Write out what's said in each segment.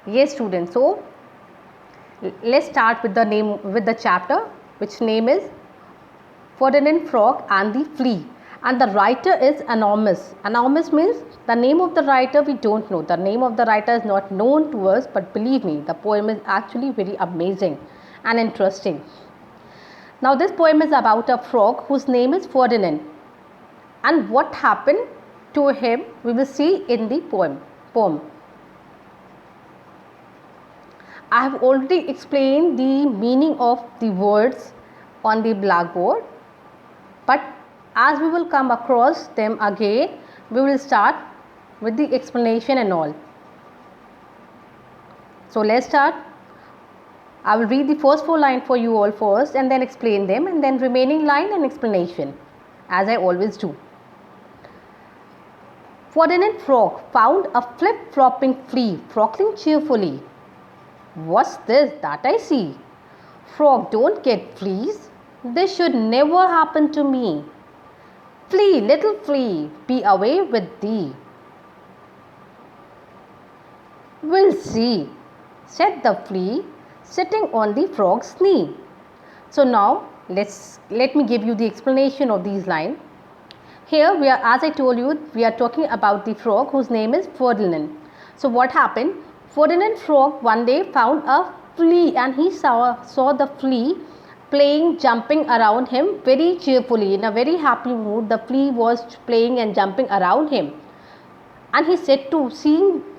Yes, students. So let's start with the chapter, which name is Ferdinand Frog and the Flea. And the writer is anonymous. Anonymous means the name of the writer we don't know. The name of the writer is not known to us, but believe me, the poem is actually very amazing and interesting. Now, this poem is about a frog whose name is Ferdinand. And what happened to him, we will see in the poem. I have already explained the meaning of the words on the blackboard, but as we will come across them again, we will start with the explanation and all. So let's start. I will read the first 4 lines for you all first and then explain them, and then remaining line and explanation, as I always do. Ferdinand Frog found a flip-flopping flea frogging cheerfully. What's this that I see? Frog don't get fleas. This should never happen to me. Flea, little flea, be away with thee. We'll see, said the flea, sitting on the frog's knee. So now let me give you the explanation of these lines. Here we are, as I told you, we are talking about the frog whose name is Ferdinand. So what happened? Ferdinand Frog one day found a flea, and he saw the flea playing, jumping around him very cheerfully. In a very happy mood, the flea was playing and jumping around him. And he said to,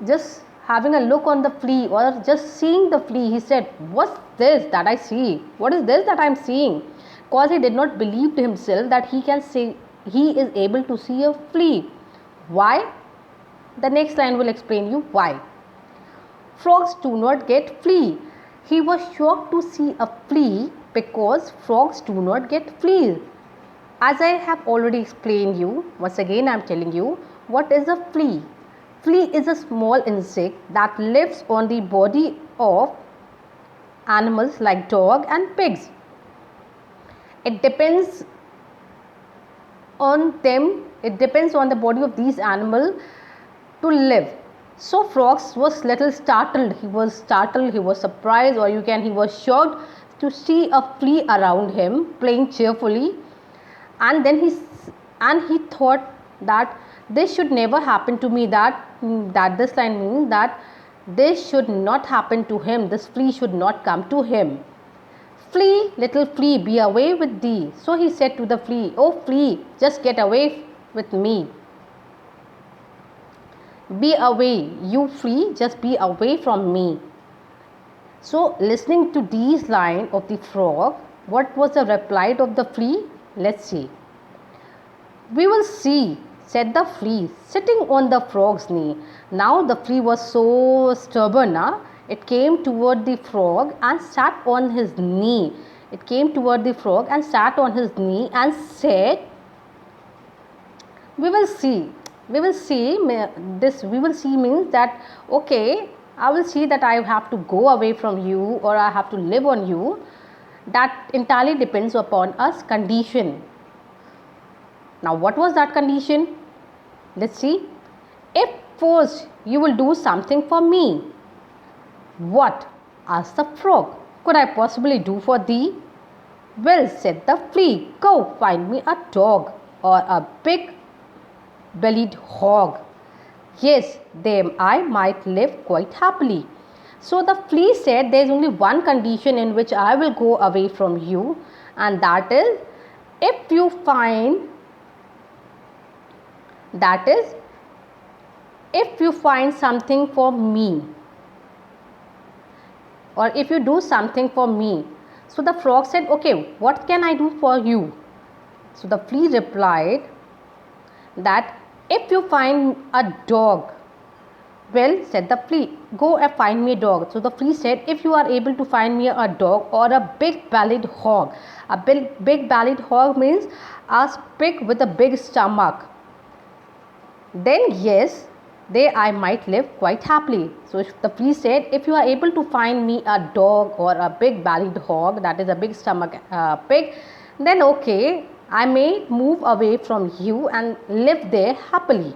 just having a look on the flea or just seeing the flea, he said, what's this that I see? What is this that I am seeing? Because he did not believe to himself that he is able to see a flea. Why? The next line will explain you why. Frogs do not get flea. He was shocked to see a flea because frogs do not get fleas. As I have already explained you, once again I am telling you, what is a flea? Flea is a small insect that lives on the body of animals like dog and pigs. It depends on the body of these animals to live. So frogs was little startled. He was surprised, or he was shocked to see a flea around him playing cheerfully, and then he thought that this should never happen to me. That this line means that this should not happen to him. This flea should not come to him. Flea, little flea, be away with thee. So he said to the flea, oh flea, just get away with me. Be away, you flea, just be away from me. So listening to these lines of the frog, what was the reply of the flea? Let's see. We will see, said the flea, sitting on the frog's knee. Now the flea was so stubborn. It came toward the frog and sat on his knee. It came toward the frog and sat on his knee and said, we will see. We will see means that, okay, I will see that I have to go away from you or I have to live on you. That entirely depends upon us condition. Now what was that condition? Let's see. If first you will do something for me. What? Asked the frog. Could I possibly do for thee? Well, said the flea, go find me a dog or a big bellied hog. Yes, them I might live quite happily. So the flea said, there is only one condition in which I will go away from you, and that is if you find something for me, or if you do something for me. So the frog said, okay, what can I do for you? So the flea replied that if you find a dog. Well, said the flea, go and find me a dog. So the flea said, if you are able to find me a dog or a big bellied hog. A big bellied hog means a pig with a big stomach. Then yes, there I might live quite happily. So the flea said, if you are able to find me a dog or a big bellied hog, that is a big stomach pig, then okay, I may move away from you and live there happily.